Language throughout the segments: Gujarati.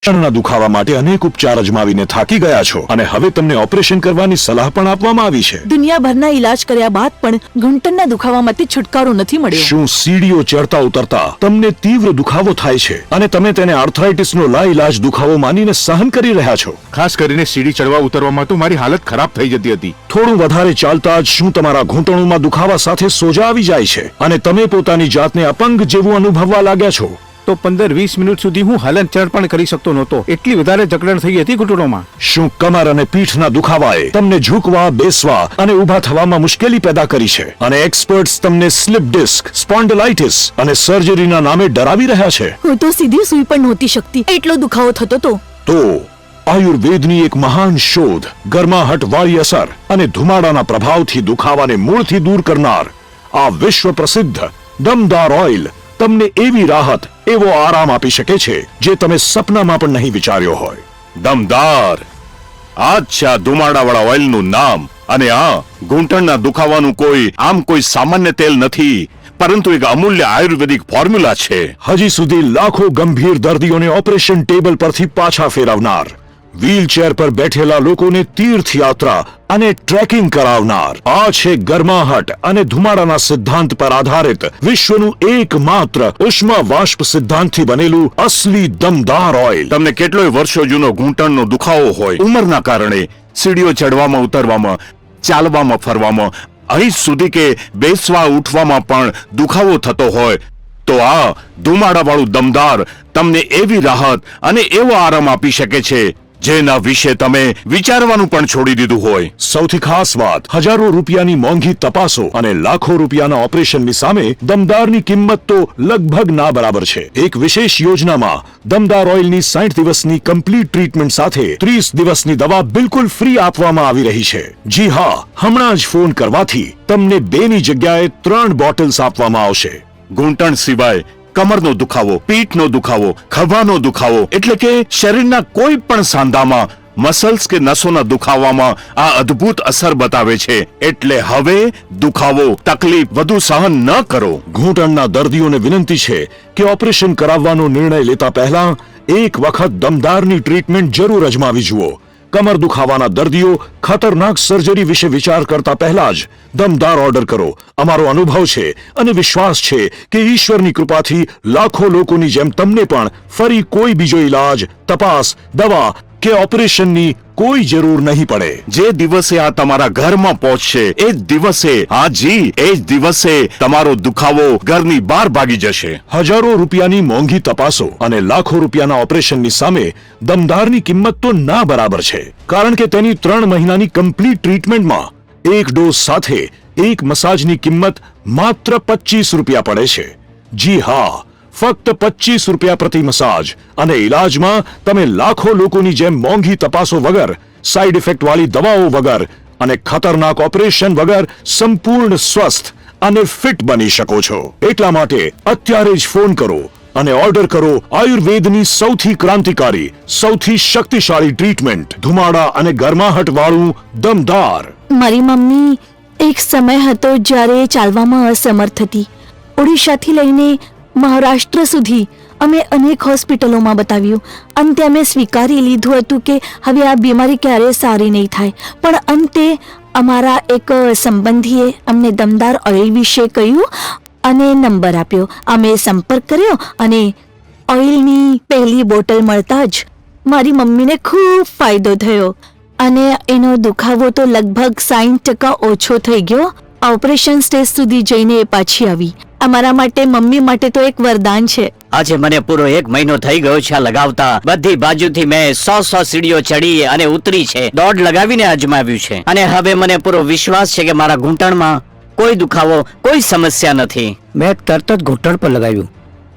ઘૂંટણના દુખાવા માટે અનેક ઉપચાર અજમાવીને થાકી ગયા છો અને હવે તમને ઓપરેશન કરવાની સલાહ પણ આપવામાં આવી છે. દુનિયાભરના ઈલાજ કર્યા બાદ પણ ઘૂંટણના દુખાવામાંથી છુટકારો નથી મળ્યો. શું સીડીઓ ચડતા ઉતરતા તમને તીવ્ર દુખાવો થાય છે અને તમે તેને આર્થરાઇટિસનો લાઈલાજ દુખાવો માનીને સહન કરી રહ્યા છો? ખાસ કરીને સીડી ચડવા ઉતરવામાં તો મારી હાલત ખરાબ થઈ જતી હતી. થોડું વધારે ચાલતા જ શું તમારા ઘૂંટણોમાં દુખાવા સાથે સોજા આવી જાય છે અને તમે પોતાની જાતને અપંગ જેવું અનુભવવા લાગ્યા છો? તો 15-20 મિનિટ સુધી હું હલનચલન પણ કરી શકતો નહોતો. એટલી વધારે જકડણ થઈ હતી ઘૂંટણોમાં. શું કમર અને પીઠના દુખાવાએ તમને ઝૂકવા, બેસવા અને ઊભા થવામાં મુશ્કેલી પેદા કરી છે અને એક્સપર્ટ્સ તમને સ્લિપ ડિસ્ક, સ્પોન્ડિલાઇટિસ અને સર્જરીના નામે ડરાવી રહ્યા છે? હું તો સીધી સૂઈ પણ નહોતી શકતી, એટલો દુખાવો થતો હતો. તો આયુર્વેદની એક મહાન શોધ, ગરમાહટ વાળી અસર અને ધુમાડાના પ્રભાવથી દુખાવાને મૂળથી દૂર કરનાર આ વિશ્વ પ્રસિદ્ધ દમદાર ઓઇલ તમને એવી રાહત, એવો આરામ આપી શકે છે જે તમે સપનામાં પણ નહીં વિચાર્યો હોય. દમદાર, આ જ છે આ ધુમાડાવાળા ઓઇલનું નામ. અને આ ઘૂંટણના દુખાવાનું કોઈ સામાન્ય તેલ નથી, પરંતુ એક અમૂલ્ય આયુર્વેદિક ફોર્મ્યુલા છે. હજી સુધી લાખો ગંભીર દર્દીઓને ઓપરેશન ટેબલ પરથી પાછા ફેરવનાર, વ્હીલચેર પર બેઠેલા લોકોને તીર્થયાત્રા અને ટ્રેકિંગ કરાવનાર આ છે ગરમાહટ અને ધુમાડાના સિદ્ધાંત પર આધારિત વિશ્વનું એકમાત્ર ઉષ્મા વાષ્પ સિદ્ધાંતથી બનેલું અસલી દમદાર ઓઇલ. તમને કેટલોય વર્ષો જૂનો ઘૂંટણનો દુખાવો હોય, ઉંમરના કારણે સીડીઓ ચડવામાં ઉતરવામાં, ચાલવામાં ફરવામાં, અહીં સુધી કે બેસવા ઉઠવામાં પણ દુખાવો થતો હોય, તો આ ધુમાડાવાળું દમદાર તમને એવી રાહત અને એવો આરામ આપી શકે છે જેના વિશે તમે વિચારવાનું પણ છોડી દીધું હોય. સૌથી ખાસ વાત, હજારો રૂપિયાની મોંઘી તપાસો અને લાખો રૂપિયાના ઓપરેશનની સામે દમદારની કિંમત તો લગભગ ના બરાબર છે. એક વિશેષ યોજનામાં દમદાર ઓઇલની 60 દિવસની કમ્પ્લીટ ટ્રીટમેન્ટ સાથે 30 દિવસની દવા બિલકુલ ફ્રી આપવામાં આવી રહી છે. જી હા, હમણાં જ ફોન કરવાથી તમને 2 ની જગ્યાએ 3 બોટલ્સ આપવામાં આવશે. ઘૂંટણ સિવાય કમરનો દુખાવો, પીઠનો દુખાવો, ખભાનો દુખાવો, એટલે કે શરીરના કોઈ પણ સાંધામાં મસલ્સ કે નસોના દુખાવામાં આ અદ્ભુત અસર બતાવે છે. એટલે હવે દુખાવો, તકલીફ વધુ સહન ન કરો. ઘૂંટણના દર્દીઓને વિનંતી છે કે ઓપરેશન કરાવવાનો નિર્ણય લેતા પહેલા એક વખત દમદારની ટ્રીટમેન્ટ જરૂર અજમાવી જુઓ. કમર દુખાવાના દર્દીઓ ખતરનાક સર્જરી વિશે વિચાર કરતા પહેલા જ દમદાર ઓર્ડર કરો. અમારો અનુભવ છે અને વિશ્વાસ છે કે ઈશ્વરની કૃપાથી લાખો લોકોની જેમ તમને પણ ફરી કોઈ બીજો ઈલાજ, તપાસ, દવા કે ઓપરેશનની કોઈ જરૂર નહીં પડે. જે દિવસે આ તમારા ઘરમાં પહોંચશે એ જ દિવસે, એ જ દિવસે તમારો દુખાવો ઘરની બહાર ભાગી જશે. હજારો રૂપિયાની મોંઘી તપાસો અને લાખો રૂપિયાના ઓપરેશનની સામે દમદારની કિંમત તો ના બરાબર છે, કારણ કે તેની 3 મહિનાની કમ્પ્લીટ ટ્રીટમેન્ટમાં એક ડોઝ સાથે એક મસાજની કિંમત માત્ર 25 રૂપિયા પડે છે. જી હા, ફક્ત 25 રૂપિયા પ્રતિ મસાજ અને ઈલાજમાં તમે લાખો લોકોની જેમ મોંઘી તપાસો વગર, સાઇડ ઇફેક્ટ વાળી દવાઓ વગર અને ખતરનાક ઓપરેશન વગર સંપૂર્ણ સ્વસ્થ અને ફિટ બની શકો છો. એટલા માટે અત્યારે જ ફોન કરો અને ઓર્ડર કરો આયુર્વેદની સૌથી ક્રાંતિકારી, સૌથી શક્તિશાળી ટ્રીટમેન્ટ, ધુમાડા અને ગરમાહટ વાળું દમદાર. મારી મમ્મી એક સમય હતો જ્યારે ચાલવામાં અસમર્થ હતી. ઓડિશાથી લઈને મહારાષ્ટ્ર સુધી અમે અનેક હોસ્પિટલોમાં બતાવ્યું. અંતે અમે સ્વીકારી લીધું હતું કે હવે આ બીમારી ક્યારેય સારી નહીં થાય. પણ અંતે અમારા એક સંબંધીએ અમને દમદાર ઓઇલ વિશે કહ્યું અને નંબર આપ્યો. અમે સંપર્ક કર્યો અને ઓઇલની પહેલી બોટલ મળતા જ મારી મમ્મીને ખૂબ ફાયદો થયો અને એનો દુખાવો તો લગભગ 60% ઓછો થઈ ગયો. ઓપરેશન સ્ટેજ સુધી જઈને એ પાછી આવી. અમારા માટે, મમ્મી માટે તો એક વરદાન છે. આજે મને પૂરો 1 મહિનો થઈ ગયો છે લગાવતા. બધી બાજુથી મેં 100 સીડીઓ ચડી અને ઉતરી છે, દોડ લગાવીને અજમાવ્યું છે અને હવે મને પૂરો વિશ્વાસ છે કે મારા ઘૂંટણમાં કોઈ દુખાવો, કોઈ સમસ્યા નથી. મેં તરત જ ઘૂંટણ પર લગાવ્યું.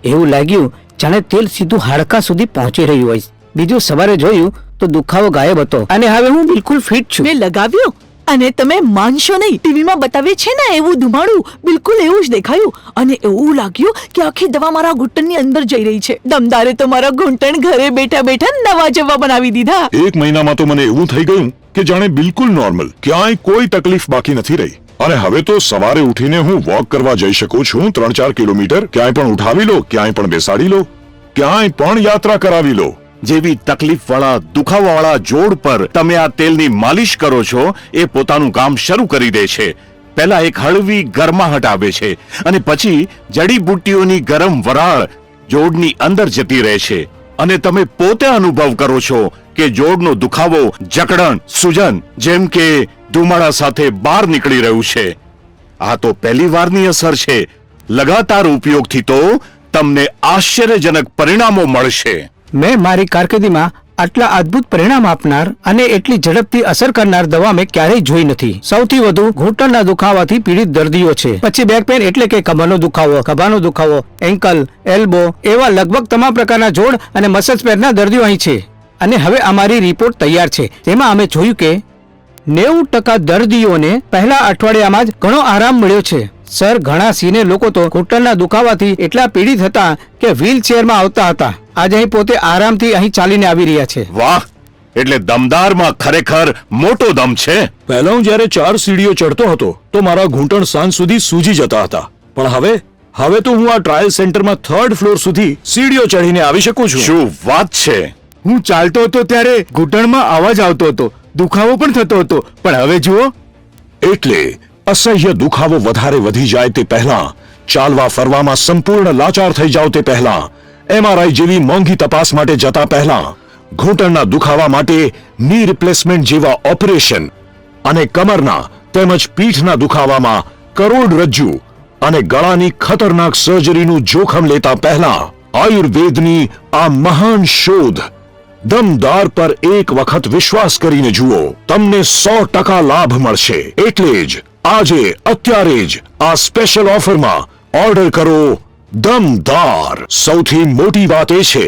એવું લાગ્યું જાણે તેલ સીધું હાડકા સુધી પહોંચી રહ્યું હોય. બીજું સવારે જોયું તો દુખાવો ગાયબ હતો અને હવે હું બિલકુલ ફિટ છું. મેં લગાવ્યું અને તમે માનશો નહીં, ટીવીમાં બતાવે છે ને એવું ધુમાડું, બિલકુલ એવું જ દેખાયું અને એવું લાગ્યું કે આખી દવા મારા ઘૂંટણની અંદર જઈ રહી છે. દમદારે તો મારા ઘૂંટણ ઘરે બેઠા બેઠા નવા જેવા બનાવી દીધા. 1 મહિનામાં તો મને એવું થઈ ગયું કે જાણે બિલકુલ નોર્મલ, ક્યાંય કોઈ તકલીફ બાકી નથી રહી. અને હવે તો સવારે ઉઠીને હું વોક કરવા જઈ શકું છું 3-4 કિલોમીટર. ક્યાંય પણ ઉઠાવી લો, ક્યાંય પણ બેસાડી લો, ક્યાંય પણ યાત્રા કરાવી લો. જેવી તકલીફવાળા દુખાવાવાળા જોડ પર તમે આ તેલની માલિશ કરો છો એ પોતાનું કામ શરૂ કરી દે છે. પહેલા એક હળવી ગરમાહટ આવે છે અને પછી જડીબુટ્ટીઓની ગરમ વરાળ જોડની અંદર જતી રહે છે અને તમે પોતે અનુભવ કરો છો કે જોડનો દુખાવો, જકડણ, સૂજન જેમ કે ધુમાડા સાથે બહાર નીકળી રહ્યું છે. આ તો પહેલી વારની અસર છે. લગાતાર ઉપયોગથી તો તમને આશ્ચર્યજનક પરિણામો મળશે. મેં મારી કારકિર્દીમાં આટલા અદ્ભુત પરિણામ આપનાર અને એટલી ઝડપથી અસર કરનાર દવા મેં ક્યારેય જોઈ નથી. સૌથી વધુ ઘૂંટણના દુખાવાથી પીડિત દર્દીઓ છે. પછી બેક પેન એટલે કે કમરનો દુખાવો, ખભાનો દુખાવો, એન્કલ, એલ્બો એવા લગભગ તમામ પ્રકારના જોડ અને મસલ્સ પેરના દર્દીઓ અહીં છે. અને હવે અમારી રિપોર્ટ તૈયાર છે. તેમાં અમે જોયું કે 90% દર્દીઓને પહેલા અઠવાડિયામાં જ ઘણો આરામ મળ્યો છે. સર, ઘણા સિનિયર લોકો તો ઘૂંટણના દુખાવાથી એટલા પીડિત હતા કે વ્હીલચેરમાં આવતા હતા. આજે અહીં પોતે આરામથી અહીં ચાલીને આવી રહ્યા છે. વાહ, એટલે દમદારમાં ખરેખર મોટો દમ છે. પહેલા હું જ્યારે 4 સીડીઓ ચડતો હતો તો મારા ઘૂંટણ સાંજ સુધી સૂજી જતા હતા, પણ હવે તો હું આ ટ્રાયલ સેન્ટરમાં 3rd ફ્લોર સુધી સીડીઓ ચડીને આવી શકું છું. શું વાત છે! હું ચાલતો હતો ત્યારે ઘૂંટણમાં અવાજ આવતો હતો, દુખાવો પણ થતો હતો, પણ હવે જુઓ. એટલે અસહ્ય દુખાવો વધારે વધી જાય તે પહેલા, ચાલવા ફરવામાં સંપૂર્ણ લાચાર થઈ જાવ તે પહેલા, MRI જેવી મોંઘી તપાસ માટે જતા પહેલા, ઘૂંટણના દુખાવા માટે ની રિપ્લેસમેન્ટ જેવા ઓપરેશન અને કમરના તેમજ પીઠના દુખાવામાં કરોડરજ્જુ અને ગળાની ખતરનાક સર્જરીનું જોખમ લેતા પહેલા આયુર્વેદની આ મહાન શોધ દમદાર પર એક વખત વિશ્વાસ કરીને જુઓ. તમને 100% લાભ મળશે. એટલે જ આજે અત્યારે જ આ સ્પેશિયલ ઓફરમાં ઓર્ડર કરો દમદાર. સૌથી મોટી વાત એ છે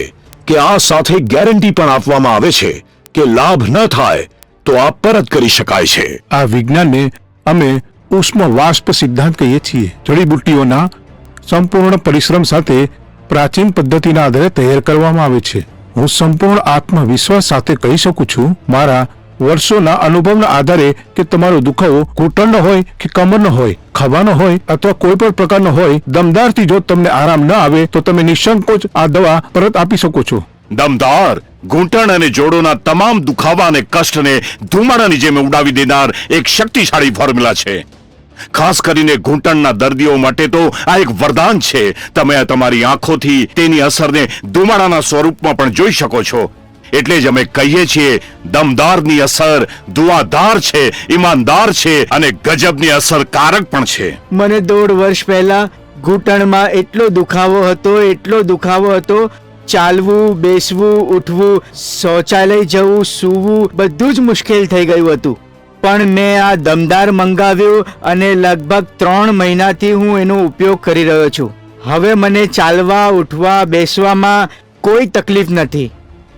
કે આ સાથે ગેરંટી પણ આપવામાં આવે છે કે લાભ ન થાય તો આ પરત કરી શકાય છે. આ વિજ્ઞાનને અમે ઉષ્મ વાષ્પ સિદ્ધાંત કહીએ છીએ. જડીબુટ્ટીઓના સંપૂર્ણ પરિશ્રમ સાથે પ્રાચીન પદ્ધતિના આધારે તૈયાર કરવામાં આવે છે. હું સંપૂર્ણ આત્મવિશ્વાસ સાથે કહી શકું છું, મારા વર્ષોના અનુભવના આધારે, કે તમારો દુખાવો ઘૂંટણનો હોય કે કમરનો હોય, ખભાનો હોય અથવા કોઈ પણ પ્રકારનો હોય, દમદારથી જો તમને આરામ ન આવે તો તમે નિઃસંકોચ આ દવા પરત આપી શકો છો. દમદાર ઘૂંટણ અને જોડોના તમામ દુખાવા અને કષ્ટને ધુમાડાની જેમ ઉડાવી દેનાર એક શક્તિશાળી ફોર્મ્યુલા છે. ખાસ કરીને ઘૂંટણના દર્દીઓ માટે તો આ એક વરદાન છે. તમે તમારી આંખોથી તેની અસરને ધુમાડાના સ્વરૂપમાં પણ જોઈ શકો છો. એટલે જ અમે કહીએ છીએ, દમદારની અસર દુઆધાર છે, ઈમાનદાર છે અને ગજબની અસરકારક પણ છે. મને 1.5 વર્ષ પહેલા ઘૂંટણમાં એટલો દુખાવો હતો, ચાલવું, બેસવું, ઉઠવું, શૌચાલય જવું, સૂવું બધું જ મુશ્કેલ થઈ ગયું હતું. પણ મેં આ દમદાર મંગાવ્યું અને લગભગ 3 મહિનાથી હું એનો ઉપયોગ કરી રહ્યો છું. હવે મને ચાલવા, ઉઠવા, બેસવામાં કોઈ તકલીફ નથી.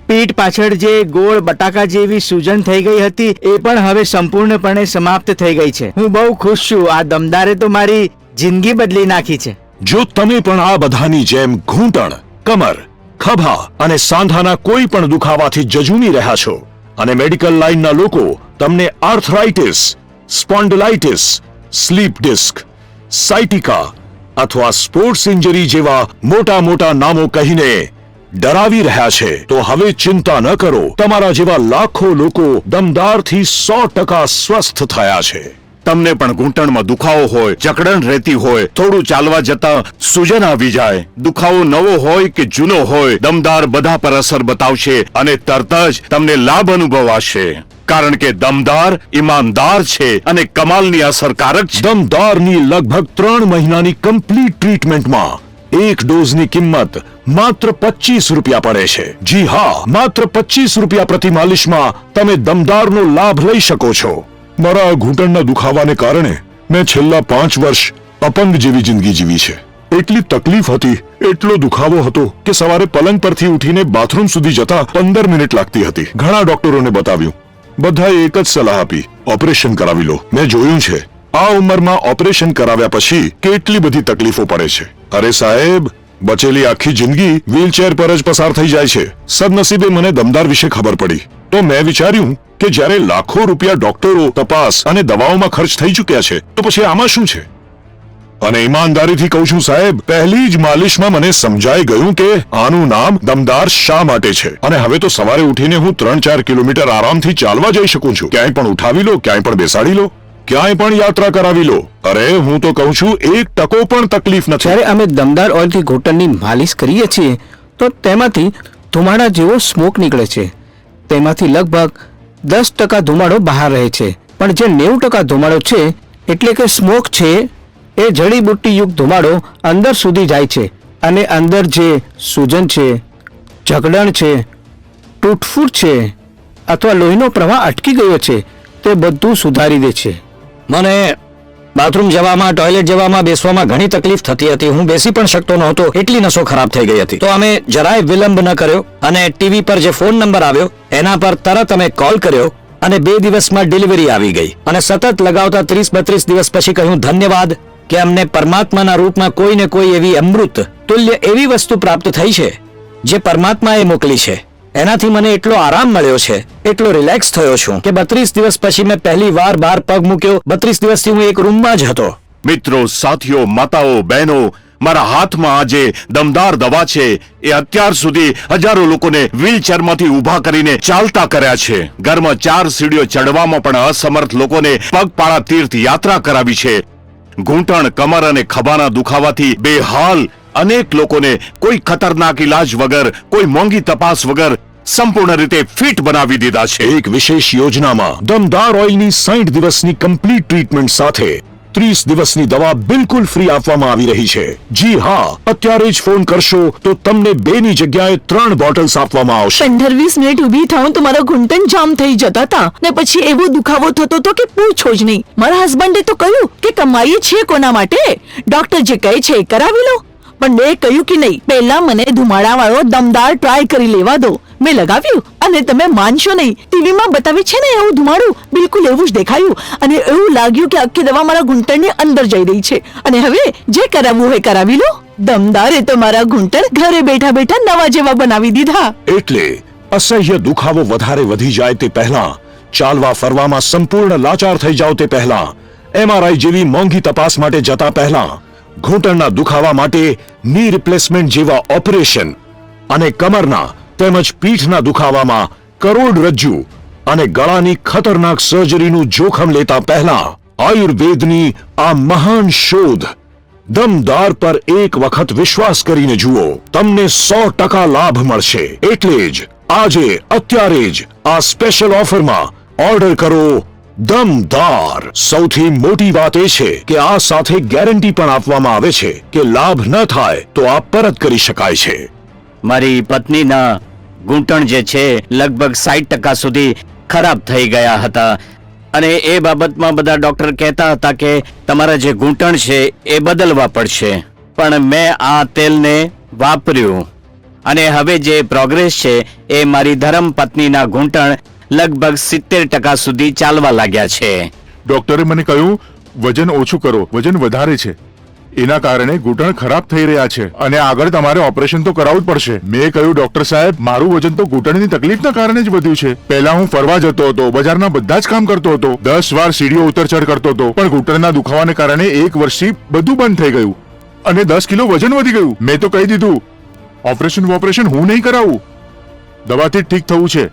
પીઠ પાછળ જે ગોળ બટાકા જેવી સૂજન થઈ ગઈ હતી એ પણ હવે સંપૂર્ણપણે સમાપ્ત થઈ ગઈ છે. હું બહુ ખુશ છું. આ દમદારે તો મારી જિંદગી બદલી નાખી છે. જો તમે પણ આ બધાની જેમ ઘૂંટણ, કમર, ખભા અને સાંધાના કોઈ પણ દુખાવાથી જજુમી રહ્યા છો અને મેડિકલ લાઇનના લોકો તમને arthritis, spondylitis, slip disc, sciatica અથવા સ્પોર્ટ્સ ઇન્જરી જેવા મોટા નામો કહીને ડરાવી રહ્યા છે, તો હવે ચિંતા ન કરો. તમારા જેવા લાખો લોકો દમદારથી 100% સ્વસ્થ થયા છે. તમને પણ ઘૂંટણમાં દુખાવો હોય, જકડણ રહેતી હોય, થોડું ચાલવા જતા સૂજન આવી જાય, દુખાવો નવો હોય કે જૂનો હોય, દમદાર બધા પર અસર બતાવશે અને તરત જ તમને લાભ અનુભવાશે. કારણ કે દમદાર ઈમાનદાર છે અને કમાલની અસરકારક છે. દમદારની લગભગ 3 મહિનાની કમ્પ્લીટ ટ્રીટમેન્ટમાં એક ડોઝની કિંમત માત્ર 25 રૂપિયા પડે છે. જી હા, માત્ર 25 રૂપિયા પ્રતિ માલિશમાં તમે દમદારનો લાભ લઈ શકો છો. મારા ઘૂંટણના દુખાવાને કારણે મેં છેલ્લા 5 વર્ષ અપંગ જેવી જિંદગી જીવી છે. એટલી તકલીફ હતી, એટલો દુખાવો હતો કે સવારે પલંગ પરથી ઉઠીને બાથરૂમ સુધી જતા 15 મિનિટ લાગતી હતી. ઘણા ડોક્ટરોને બતાવ્યું, બધાએ એક જ સલાહ આપી, ઓપરેશન કરાવી લો. મેં જોયું છે આ ઉંમરમાં ઓપરેશન કરાવ્યા પછી કેટલી બધી તકલીફો પડે છે. અરે સાહેબ, બચેલી આખી જિંદગી વ્હીલચેર પર જ પસાર થઈ જાય છે. સદનસીબે મને દમદાર વિશે ખબર પડી તો મેં વિચાર્યું કે જ્યારે લાખો રૂપિયા ડોક્ટરો, તપાસ અને દવાઓમાં ખર્ચ થઈ ચૂક્યા છે તો પછી આમાં શું છે. અને ઈમાનદારીથી કહું છું સાહેબ, પહેલી જ માલિશમાં મને સમજાઈ ગયું કે આનું નામ દમદાર શા માટે છે. અને હવે તો સવારે ઉઠીને હું 3-4 કિલોમીટર આરામથી ચાલવા જઈ શકું છું. ક્યાંય પણ ઉઠાવી લો, ક્યાંય પણ બેસાડી લો, ક્યાંય પણ યાત્રા કરાવી લો. અરે હું તો કહું છું 1% પણ તકલીફ નથી. જ્યારે અમે દમદાર ઓઇલથી ઘૂંટણની માલિશ કરીએ છીએ તો તેમાંથી ધુમાડા જેવો સ્મોક નીકળે છે. તેમાંથી લગભગ 10% ધુમાડો બહાર રહે છે, પણ જે 90% ધુમાડો છે એટલે કે સ્મોક છે એ જડીબુટ્ટીયુક્ત ધુમાડો અંદર સુધી જાય છે અને અંદર જે સૂજન છે, જગડણ છે, તૂટફૂટ છે અથવા લોહીનો પ્રવાહ અટકી ગયો છે તે બધું સુધારી દે છે. મને બાથરૂમ જવામાં, ટોયલેટ જવામાં, બેસવામાં ઘણી તકલીફ થતી હતી. હું બેસી પણ શકતો નહોતો, એટલી નસો ખરાબ થઈ ગઈ હતી. તો અમે જરાય વિલંબ ન કર્યો અને ટીવી પર જે ફોન નંબર આવ્યો એના પર તરત અમે કોલ કર્યો અને 2 દિવસમાં ડિલિવરી આવી ગઈ. અને સતત લગાવતા 30-32 દિવસ પછી કહ્યું ધન્યવાદ કે અમને પરમાત્માના રૂપમાં કોઈ ને કોઈ એવી અમૃત તુલ્ય એવી વસ્તુ પ્રાપ્ત થઈ છે જે પરમાત્માએ મોકલી છે. એનાથી મને એટલો આરામ મળ્યો છે, એટલો રિલેક્સ થયો છું કે 32 દિવસ પછી મેં પહેલી વાર બહાર પગ મૂક્યો. 32 દિવસથી હું એક રૂમમાં જ હતો. મિત્રો, સાથીઓ, માતાઓ, બહેનો, મારા હાથમાં આજે દમદાર દવા છે. એ અત્યાર સુધી હજારો લોકોને વ્હીલચેરમાંથી ઊભા કરીને ચાલતા કર્યા છે. ઘરમાં 4 સીડીઓ ચડવામાં પણ અસમર્થ લોકોને પગપાળા તીર્થ યાત્રા કરાવી છે. ઘૂંટણ, કમર અને ખભાના દુખાવાથી બેહાલ અનેક લોકોને કોઈ ખતરનાક ઇલાજ વગર, કોઈ મોંઘી તપાસ વગર સંપૂર્ણ રીતે ફિટ બનાવી દીધા છે. એક વિશેષ યોજનામાં દમદાર ઓઇલની 60 દિવસની કમ્પ્લીટ ટ્રીટમેન્ટ સાથે 30 દિવસની દવા બિલકુલ ફ્રી આપવામાં આવી રહી છે. જી હા, અત્યારે જ ફોન કરશો તો તમને 2ની જગ્યાએ 3 બોટલ્સ આપવામાં આવશે. 15-20 મિનિટ ઊભી થાઉં તો મારા ઘૂંટણ જામ થઈ જતા હતા ને પછી એવો દુખાવો થતો હતો કે પૂછો જ નહીં. મારા હસબન્ડે તો કહ્યું કે કમાઈએ છીએ કોના માટે? ડોક્ટર જે કહે છે એ કરાવી લો. પણ મેં કહ્યું કે નહીં, પહેલા મને ધુમાડા વાળો દમદાર ટ્રાય કરી લેવા દો. મેં લગાવ્યું અને તમે માનશો નહીં, ટીવીમાં બતાવે છે ને એવું ધુમાડું બિલકુલ એવું જ દેખાયું અને એવું લાગ્યું કે આખી દવા મારા ઘૂંટણની અંદર જઈ રહી છે. અને હવે જે કરાવવું હોય કરાવી લો. દમદારે તો મારા ઘૂંટણ ઘરે બેઠા બેઠા નવા જેવા બનાવી દીધા. એટલે અસહ્ય દુખાવો વધારે વધી જાય તે પહેલા, ચાલવા ફરવામાં સંપૂર્ણ લાચાર થઈ જાવ તે પહેલા, MRI જેવી મોંઘી તપાસ માટે જતા પહેલા, ઘૂંટણના દુખાવા માટે ની રિપ્લેસમેન્ટ જેવા ઓપરેશન અને કમરના તેમજ પીઠના દુખાવામાં કરોડરજ્જુ અને ગળાની ખતરનાક સર્જરીનું જોખમ લેતા પહેલા આયુર્વેદની આ મહાન શોધ દમદાર પર એક વખત વિશ્વાસ કરીને જુઓ. તમને 100% લાભ મળશે. એટલે જ આજે અત્યારે જ આ સ્પેશિયલ ઓફરમાં ઓર્ડર કરો દમદાર. સૌથી મોટી વાત એ છે કે આ સાથે ગેરંટી પણ આપવામાં આવે છે કે લાભ ન થાય તો આ પરત કરી શકાય છે. મારી પત્નીના ઘૂંટણ જે છે લગભગ 60% સુધી ખરાબ થઈ ગયા હતા અને એ બાબતમાં બધા ડોક્ટર કહેતા હતા કે તમારા જે ઘૂંટણ છે એ બદલવા પડશે. પણ મેં આ તેલને વાપર્યું અને હવે જે પ્રોગ્રેસ છે એ મારી ધર્મ પત્નીના ઘૂંટણ લગભગ 70% સુધી ચાલવા લાગ્યા છે. ડોક્ટરે મને કહ્યું વજન ઓછું કરો, વજન વધારે છે, એના કારણે ઘૂંટણ ખરાબ થઈ રહ્યા છે અને આગળ તમારે ઓપરેશન તો કરાવવું જ પડશે. મેં કહ્યું ડોક્ટર સાહેબ, મારું વજન તો ઘૂંટણની તકલીફના કારણે જ વધ્યું છે. પહેલા હું ફરવા જતો હતો, બજારના બધા જ કામ કરતો હતો, 10 વાર સીડીઓ ઉતર ચઢ કરતો હતો, પણ ઘૂંટણના દુખાવાને કારણે 1 વર્ષથી બધું બંધ થઈ ગયું અને 10 કિલો વજન વધી ગયું. મેં તો કહી દીધું ઓપરેશન હું નહીં કરાવું, દવાથી જ ઠીક થવું છે.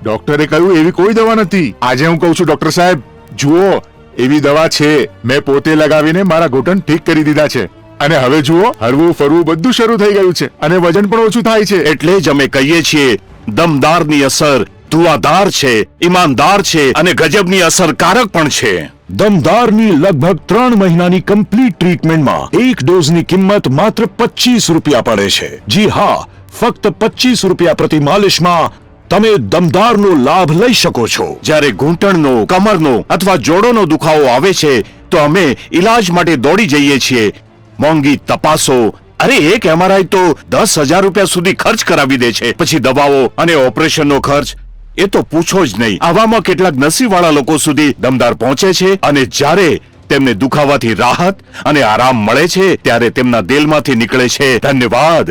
ડોક્ટરે કહ્યું એવી કોઈ દવા નથી. આજે હું કહું છું ડોક્ટર સાહેબ જુઓ, એવી દવા છે. મેં પોતે લગાવીને મારા ઘૂંટણ ઠીક કરી દીધા છે અને હવે જુઓ હરવું ફરવું બધું શરૂ થઈ ગયું છે અને વજન પણ ઓછું થાય છે. એટલે જ અમે કહીએ છીએ દમદારની અસર ધુઆધાર છે, ઈમાનદાર છે અને ગજબની અસરકારક પણ છે. દમદારની લગભગ 3 મહિનાની કમ્પ્લીટ ટ્રીટમેન્ટમાં એક ડોઝની કિંમત માત્ર 25 રૂપિયા પડે છે. જી હા, ફક્ત 25 રૂપિયા પ્રતિ માલિશમાં તમે દમદારનો લાભ લઈ શકો છો. જ્યારે ઘૂંટણનો, કમરનો અથવા જોડોનો દુખાવો આવે છે તો અમે ઈલાજ માટે દોડી જઈએ છીએ. મોંઘી તપાસો, અરે એક MRI તો 10,000 રૂપિયા સુધી ખર્ચ કરાવી દે છે. પછી દવાઓ અને ઓપરેશનનો ખર્ચ એ તો પૂછો જ નહીં. આવામાં કેટલાક નસીબવાળા લોકો સુધી દમદાર પહોંચે છે અને જ્યારે તેમને દુખાવાથી રાહત અને આરામ મળે છે ત્યારે તેમના દિલમાંથી નીકળે છે ધન્યવાદ.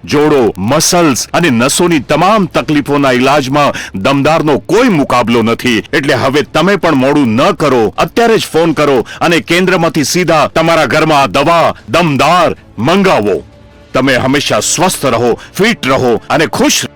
જોડો, મસલ્સ અને નસોની તમામ તકલીફોના ઈલાજમાં દમદારનો કોઈ મુકાબલો નથી. એટલે હવે તમે પણ મોડું ન કરો, અત્યારે જ ફોન કરો અને કેન્દ્રમાંથી સીધા તમારા ઘરમાં આ દવા દમદાર મંગાવો. તમે હંમેશા સ્વસ્થ રહો, ફિટ રહો અને ખુશ